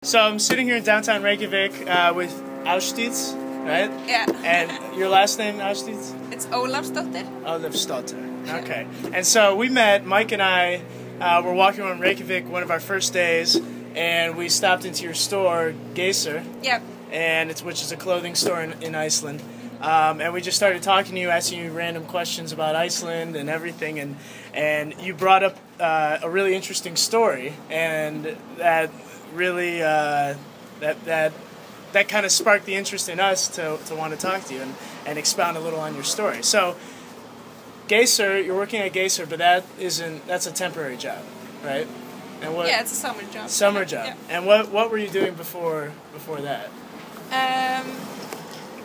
So I'm sitting here in downtown Reykjavik with Auschwitz, right? Yeah. And your last name, Auschwitz? It's Olafsdottir. Olafsdottir. Okay. And so we met, Mike and I were walking around Reykjavik one of our first days, and we stopped into your store, Geysir. Yep. And which is a clothing store in Iceland. And we just started talking to you, asking you random questions about Iceland and everything, and you brought up a really interesting story, and that really that kind of sparked the interest in us to want to talk to you and expound a little on your story. So, Geysir, you're working at Geysir, but that's a temporary job, right? And yeah, it's a summer job. Summer job. Yeah. And what were you doing before that?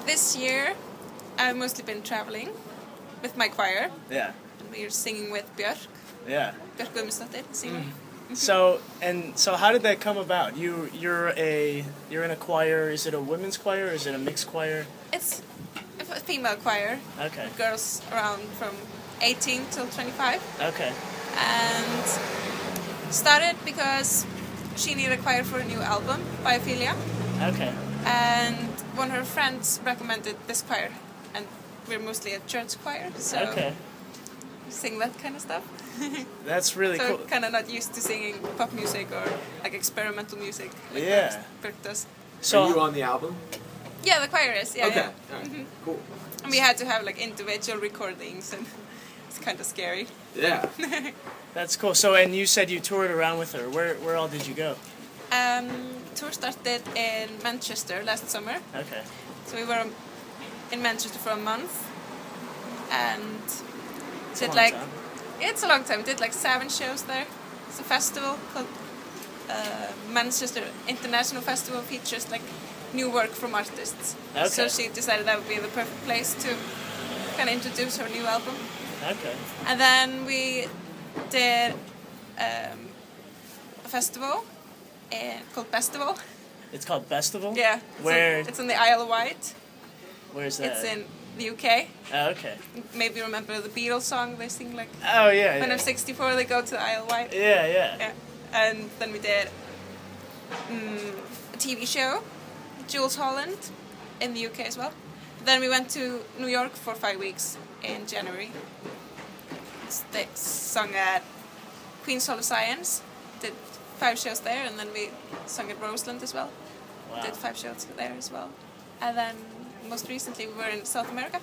This year, I've mostly been traveling with my choir. Yeah. And we're singing with Björk. Yeah. Björk singing. So how did that come about? You're in a choir. Is it a women's choir or is it a mixed choir? It's a female choir. Okay. Girls around from 18 till 25. Okay. And started because she needed a choir for a new album, Biophilia. Okay. And one of her friends recommended this choir, and we're mostly a church choir, so okay. We sing that kind of stuff. That's really cool. So kind of not used to singing pop music or like experimental music. Like yeah. Björk does. So are you on the album? Yeah, the choir is. Yeah. Okay. Yeah. All right. Cool. And we had to have like individual recordings, and it's kind of scary. Yeah. That's cool. So, and you said you toured around with her. Where all did you go? Tour started in Manchester last summer. Okay. So we were in Manchester for a month, and did like it's a long time. We did like 7 shows there. It's a festival called Manchester International Festival, features like new work from artists. Okay. So she decided that would be the perfect place to kind of introduce her new album. Okay. And then we did a festival called Festival. It's called Festival? Yeah. It's in the Isle of Wight. Where's that? It's in the UK. Oh, okay. Maybe remember the Beatles song they sing like... Oh, yeah, When I'm 64 they go to the Isle of Wight. Yeah, yeah. Yeah. And then we did a TV show, Jules Holland, in the UK as well. Then we went to New York for 5 weeks in January. They sung at Queen's Hall of Science, did 5 shows there, and then we sung at Roseland as well. Wow. Did 5 shows there as well. And then most recently we were in South America.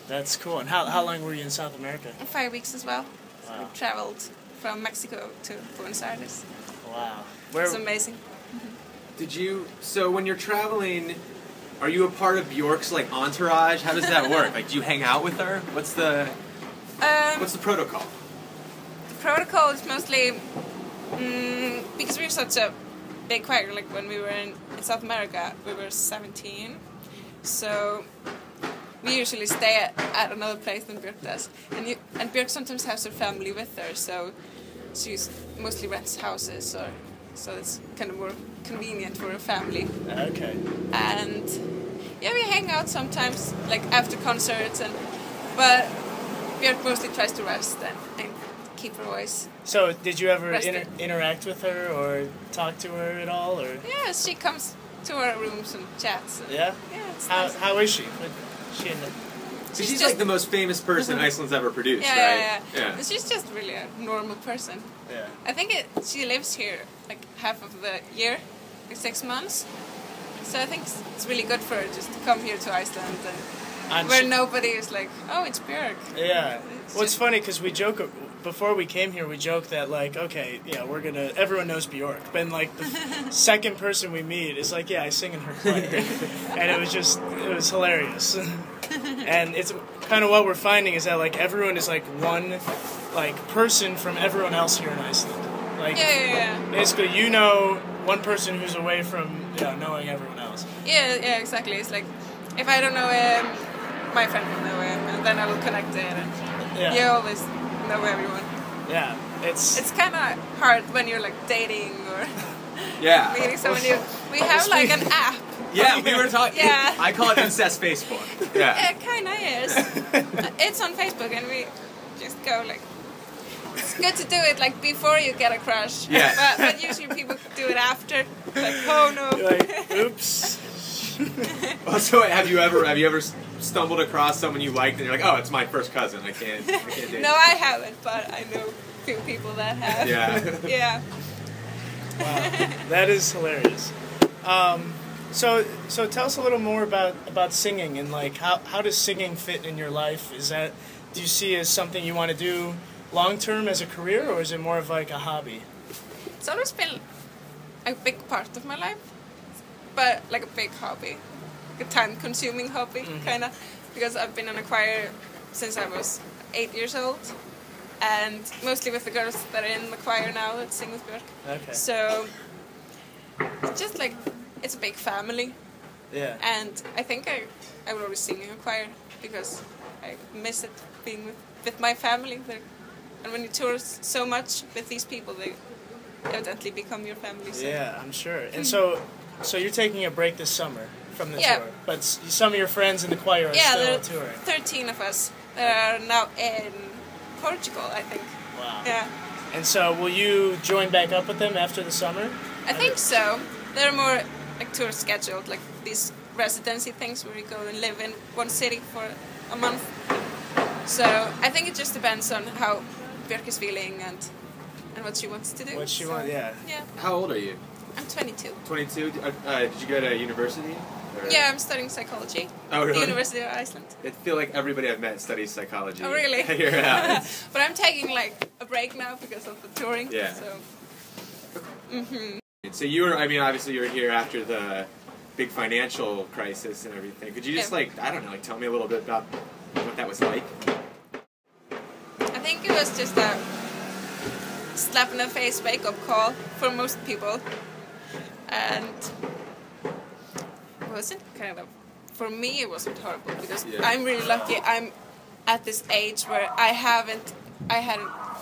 That's cool. And how long were you in South America? 5 weeks as well. Wow. So we traveled from Mexico to Buenos Aires. Wow. It's amazing. So when you're traveling, are you a part of Björk's like entourage? How does that work? Like, do you hang out with her? What's the protocol? The protocol is mostly because we're such a big choir. Like when we were in South America, we were 17, so we usually stay at another place than Björk does. And Björk sometimes has her family with her, so she mostly rents houses, so it's kind of more convenient for her family. Okay. And yeah, we hang out sometimes, like after concerts, but Björk mostly tries to rest and keep her voice. So, did you ever interact with her or talk to her at all, or? Yeah, she comes to our rooms and chats. Yeah. Yeah, it's nice. How is she? She's like the most famous person Iceland's ever produced, right? Yeah. She's just really a normal person. Yeah. I think she lives here like half of the year, like 6 months. So I think it's really good for her just to come here to Iceland and where nobody is like, oh, it's Björk. Yeah. Well, it's funny because we joke, before we came here, we joked that like, okay, yeah, everyone knows Björk. But like the second person we meet is like, yeah, I sing in her choir. And it was hilarious. And it's kind of what we're finding is that like everyone is like one like person from everyone else here in Iceland. Like, yeah. Basically, you know one person who's away from knowing everyone else. Yeah, exactly. It's like, if I don't know him, my friend will know him, and then I will connect it, and you always know everyone. Yeah, it's kind of hard when you're like dating or meeting someone new. We have like an app. Yeah, we were talking. Yeah. I call it Incest Facebook. Yeah. It kind of is. It's on Facebook, and we just go like. It's good to do it like before you get a crush. Yeah. But usually people do it after. Like, oh much. Also, have you ever stumbled across someone you liked and you're like, oh, it's my first cousin. I can't date. No, I haven't, but I know a few people that have. Yeah. Yeah. Wow, that is hilarious. So tell us a little more about singing, and like how does singing fit in your life? Do you see it as something you want to do long term as a career, or is it more of like a hobby? It's always been a big part of my life, but like a big hobby, like a time-consuming hobby, kind of, because I've been in a choir since I was 8 years old, and mostly with the girls that are in the choir now that sing with Björk. Okay. So it's just like, it's a big family. Yeah. And I think I will always sing in a choir because I miss it being with my family. And when you tour so much with these people, they evidently become your family. So. Yeah, I'm sure. And so you're taking a break this summer from the tour, but some of your friends in the choir are still touring. 13 of us that are now in Portugal, I think. Wow. Yeah. And so will you join back up with them after the summer? I think so. They're more like tour scheduled, like these residency things where you go and live in one city for a month. So I think it just depends on how Björk is feeling and what she wants to do. What she wants, yeah. Yeah. How old are you? I'm 22. 22? Did you go to university? Or? Yeah, I'm studying psychology. Oh, really? At the University of Iceland. I feel like everybody I've met studies psychology. Oh, really? Yeah. But I'm taking like a break now because of the touring. Yeah. So. So you were, I mean, obviously you were here after the big financial crisis and everything. Could you just tell me a little bit about what that was like? I think it was just a slap in the face wake-up call for most people. And it wasn't for me it wasn't horrible because I'm really lucky. I'm at this age where I hadn't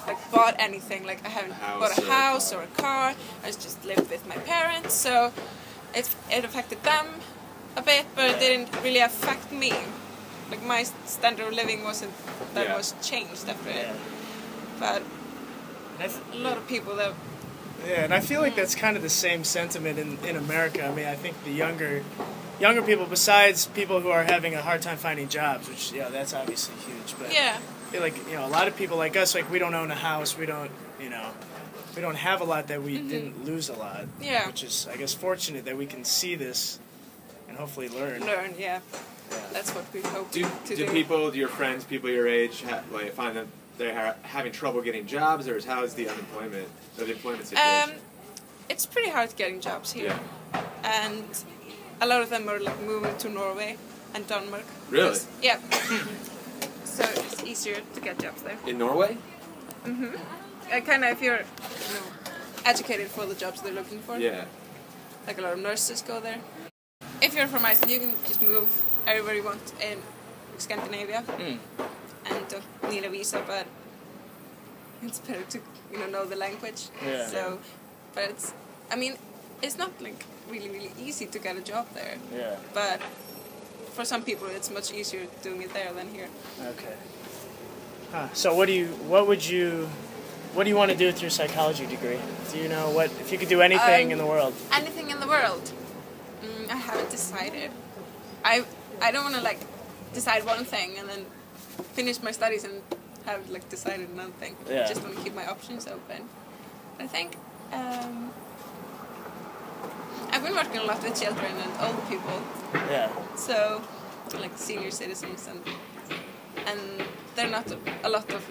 like bought anything, like I haven't bought a house or a car. I just lived with my parents, so it affected them a bit, but it didn't really affect me. Like my standard of living wasn't that much changed after it. But a lot of people that. Yeah, and I feel like that's kind of the same sentiment in America. I mean, I think the younger people, besides people who are having a hard time finding jobs, which that's obviously huge. But I feel like a lot of people like us, like we don't own a house, we don't have a lot that we didn't lose a lot. Yeah. Which is, I guess, fortunate that we can see this and hopefully learn. Yeah. That's what we hope to do. Do people, your friends, people your age, find that they're having trouble getting jobs, or how is the employment situation? It's pretty hard getting jobs here, and a lot of them are like moving to Norway and Denmark. Really? Yeah. So it's easier to get jobs there. In Norway? Kind of if you're educated for the jobs they're looking for. Yeah. Like a lot of nurses go there. If you're from Iceland, you can just move everywhere you want in Scandinavia. And don't need a visa, but it's better to know the language. Yeah. So, but it's not like really easy to get a job there. Yeah. But for some people, it's much easier doing it there than here. Okay. So what do you want to do with your psychology degree? Do you know if you could do anything in the world? Anything in the world? I haven't decided. I don't want to decide one thing and then finish my studies and have decided another thing. Yeah. I just want to keep my options open. I think I've been working a lot with children and old people. Yeah. So senior citizens and there are not a lot of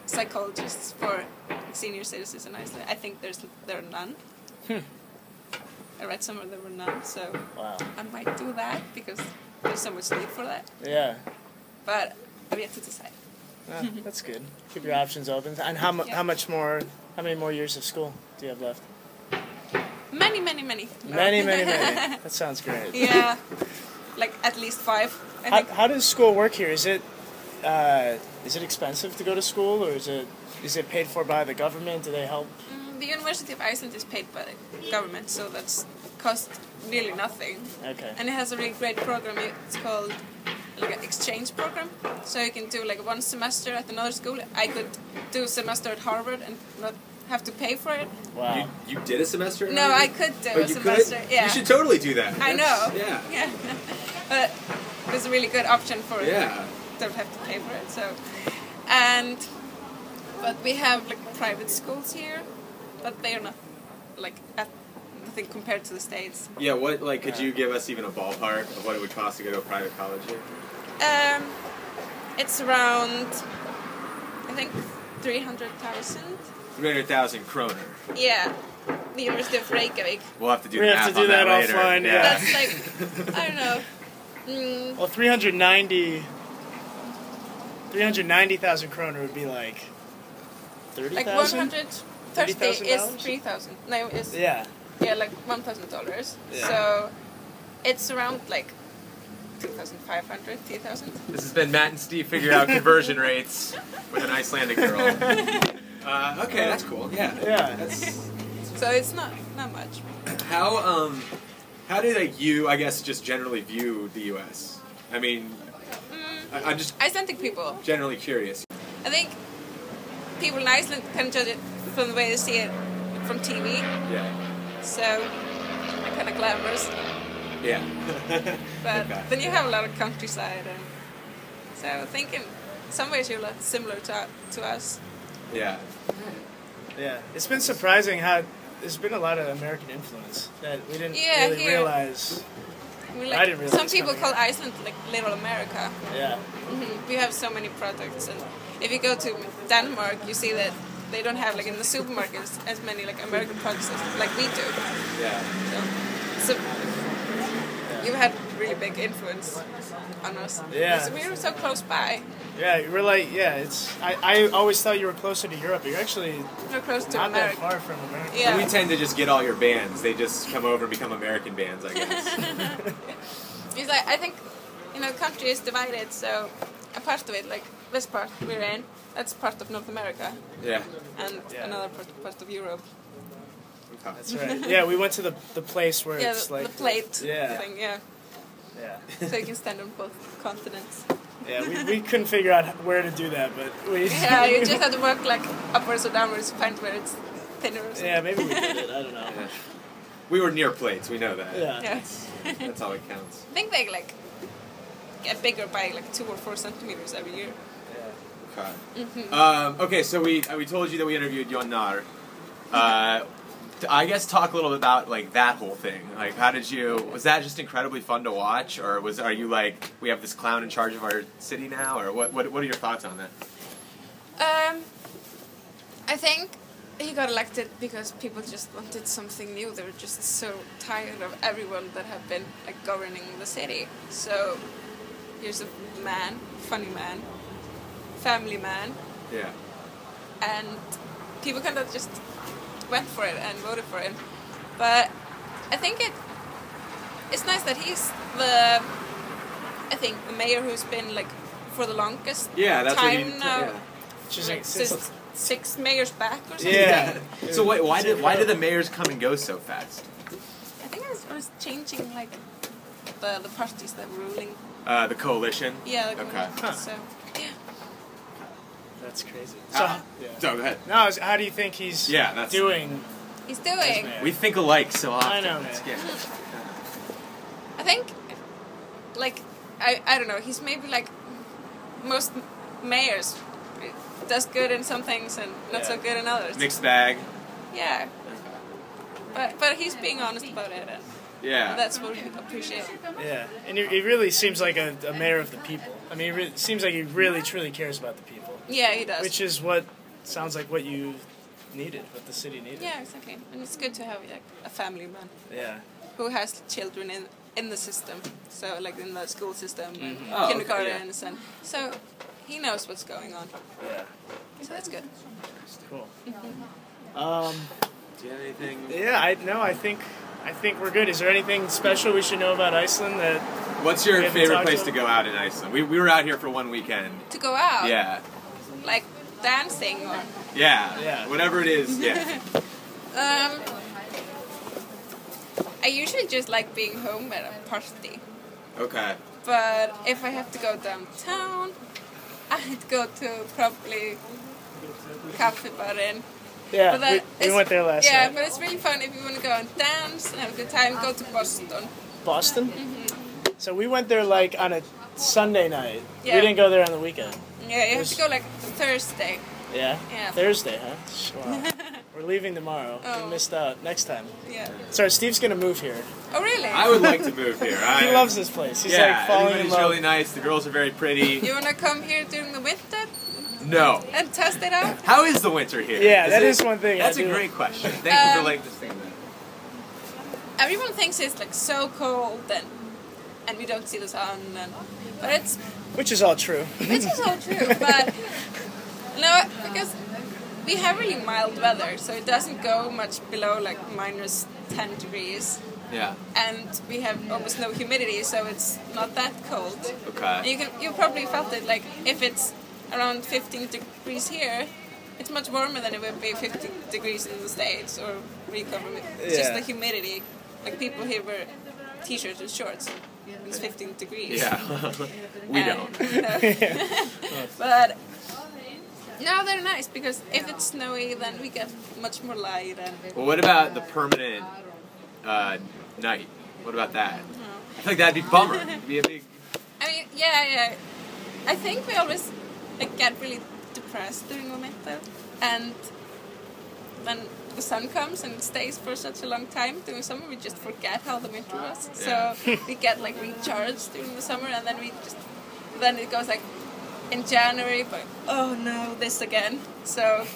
psychologists for senior citizens in Iceland. I think there are none. I read somewhere there were none, so I might do that because there's so much need for that. Yeah. But I've yet to decide. That's good. Keep your options open. And how many more years of school do you have left? Many. Many. That sounds great. Yeah. At least 5. I think. How does school work here? Is it expensive to go to school, or is it paid for by the government? Do they help? The University of Iceland is paid by the government, so that's cost nearly nothing. Okay. And it has a really great program. It's called an exchange program. So you can do one semester at another school. I could do a semester at Harvard and not have to pay for it. Wow. You did a semester in No, Ireland? I could do But a you semester. could? Yeah. You should totally do that. I know. Yeah. Yeah. But it was a really good option for it. Yeah. Don't have to pay for it. So, but we have like private schools here, but they are not like nothing compared to the States. Yeah, what, like, could you give us even a ballpark of what it would cost to go to a private college here? It's around, I think, 300,000. 300,000 kroner. Yeah, the University of Reykjavik. We'll have to do We the have math to do on that that later. offline, yeah. That's like, I don't know. Well, 390,000 kroner would be like 30,000. Like 130 is $30,000? 3,000. No, it's Yeah. like $1,000. Yeah. So it's around like 2,500, 3,000. This has been Matt and Steve figure out conversion rates with an Icelandic girl. Okay, that's cool. Yeah. Yeah. That's, So it's not much. how do like you, I guess, just generally view the U.S.? I mean, I'm just Icelandic people. generally curious. I think people in Iceland can judge it from the way they see it from TV. Yeah. So kind of glamorous. Yeah. But Okay. then you have a lot of countryside, and so I think in some ways you're similar to us. Yeah. Yeah. It's been surprising how there's been a lot of American influence that we didn't Yeah, really here. realize. I mean, I didn't realize some people coming call here. Iceland like Little America. Yeah. We have so many products, and if you go to Denmark, you see that they don't have like in the supermarkets as many like American products like we do. Yeah. So you've had really big influence on us. Yeah. So we were so close by. Yeah, we're like, it's. I always thought you were closer to Europe. You're actually We're close to not that America. far from America. Yeah. We tend to just get all your bands. They just come over and become American bands, I guess. It's like I think country is divided, so a part of it, like this part we're in, that's part of North America, Yeah. and Yeah. another part of Europe. Okay. That's right. Yeah, we went to the place where Yeah, it's the like plate Yeah. thing. Yeah, Yeah. so you can stand on both continents. Yeah, we couldn't figure out where to do that, but we. Yeah, you just have to work like upwards or downwards to find where it's thinner or something. Yeah, maybe we did it. I don't know. Yeah. We were near plates. We know that. Yeah. Yeah. That's all that counts. I think they like get bigger by like 2 or 4 centimeters every year. Okay. Okay, so we told you that we interviewed Jonar. I guess talk a little bit about like that whole thing. Like, how did you? Was that just incredibly fun to watch, or are you like, we have this clown in charge of our city now, or what are your thoughts on that? I think he got elected because people just wanted something new. They were just so tired of everyone that have been like governing the city. So here's a man, funny man, family man, Yeah. and people kind of just went for it and voted for him. But I think it's nice that he's the mayor who's been like for the longest Yeah, that's what time he. now. Yeah. Just Like, like, since 6 mayors back or something. yeah. So why did the mayors come and go so fast? I think I was changing like the parties that were ruling. The coalition. Yeah. Okay. Huh. So yeah. That's crazy. So, yeah. So go ahead. Now, how do you think he's doing? He's doing. mayor? We think alike so often. I know, It's man. good. I think like I don't know. He's maybe like most mayors. Does good in some things and not so Yeah. good in others. Mixed bag. Yeah. But he's being honest about it, and Yeah. that's what we appreciate. Yeah, and he really seems like a mayor of the people. I mean, it seems like he really, truly cares about the people. Yeah, he does. Which is what sounds like what you needed, what the city needed. Yeah, exactly. And it's good to have like a family man Yeah. who has children in the system. So like in the school system and Oh, okay, kindergartens, and so he knows what's going on. Yeah. So that's good. Cool. Do you have anything? Yeah, I think we're good. Is there anything special we should know about Iceland that? What's your We haven't favorite talked place to to go out in Iceland? We were out here for one weekend. To go out. Yeah. Like dancing or. Yeah. Yeah. Whatever it is. Yeah. I usually just like being home at a party. Okay. But if I have to go downtown, I'd go to probably Kaffibaren Yeah, But then we went there last yeah, night. but it's really fun if you want to go and dance and have a good time. Go to Boston. Boston? So we went there like on a Sunday night. Yeah. We didn't go there on the weekend. Yeah, you have to go like Thursday. Yeah? Yeah. Thursday, huh? Wow. We're leaving tomorrow. Oh. We missed out. Next time. Yeah. Sorry, Steve's gonna move here. Oh really? I would like to move here. He loves this place. He's yeah, like falling in everybody's love. really nice. The girls are very pretty. You wanna come here during the winter No. and test it out? How is the winter here? Yeah, that it- is one thing. That's I a do. great question. Thank you for like this thing. Everyone thinks it's like so cold and we don't see the sun, but it's Which is all true. which is all true. But no, because we have really mild weather, so it doesn't go much below like minus 10 degrees. Yeah. And we have almost no humidity, so it's not that cold. Okay. And you probably felt it, like if it's around 15 degrees here, it's much warmer than it would be 15 degrees in the States or Reykjavik. It's just Yeah. the humidity. Like people here wear t-shirts and shorts. It's 15 degrees. Yeah. We don't. But no, they're nice because if it's snowy, then we get much more light. And Well, what about the permanent night? What about that? I feel like that'd be a bummer. It'd be a big. I mean, yeah. I think we always like get really depressed during the winter, and then the sun comes and it stays for such a long time. During summer, we just forget how the winter was. So we get like recharged during the summer, and then it goes like in January, but oh no, this again. So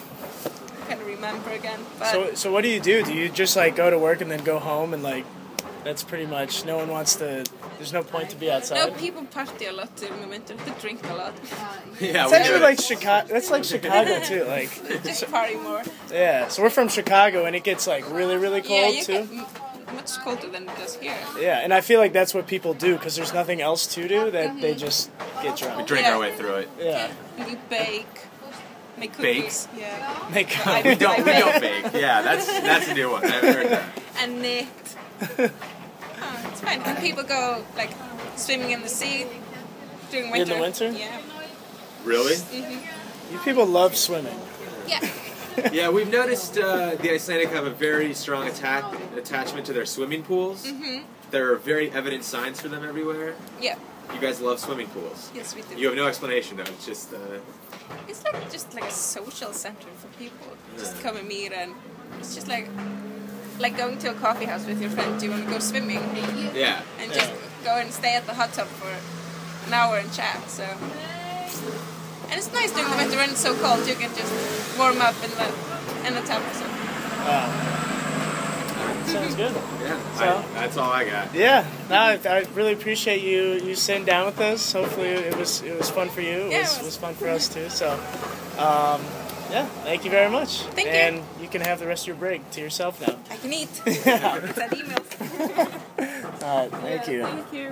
kind of remember again. But So what do? Do you just like go to work and then go home and like that's pretty much no one wants to. There's no point to be outside. no, people party a lot during the winter. They drink a lot. Yeah. It's we actually do. like Chicago. That's like Chicago too. Like Just party more. yeah. So we're from Chicago and it gets like really Yeah, cold you too. get much colder than it does here. Yeah, and I feel like that's what people do because there's nothing else to do that they just get We drunk. drink Yeah. our way through it. Yeah. We bake, make Bake? cookies. Yeah. Make We don't bake. Yeah, that's a new one. I haven't heard that. And knit. Oh, it's fine. And people go like swimming in the sea during In winter. the winter? Yeah. Really? You people love swimming. Yeah. Yeah, we've noticed the Icelandic have a very strong attachment to their swimming pools. There are very evident signs for them everywhere. Yeah. You guys love swimming pools. Yes, we do. You have no explanation though. It's just It's like just like a social center for people. Just come and meet, and it's just like going to a coffee house with your friend. Do you want to go swimming? yeah. And just go and stay at the hot tub for an hour and chat. So, and it's nice during the winter when it's so cold. You can just warm up in the tub. So. Sounds good. Yeah. So- That's all I got. Yeah, no, I really appreciate you sitting down with us. Hopefully, it was fun for you. Yeah, It was fun for us too. So, yeah, thank you very much. Thank you. And you can have the rest of your break to yourself now. I can eat. Send emails. All right, thank you. Thank you.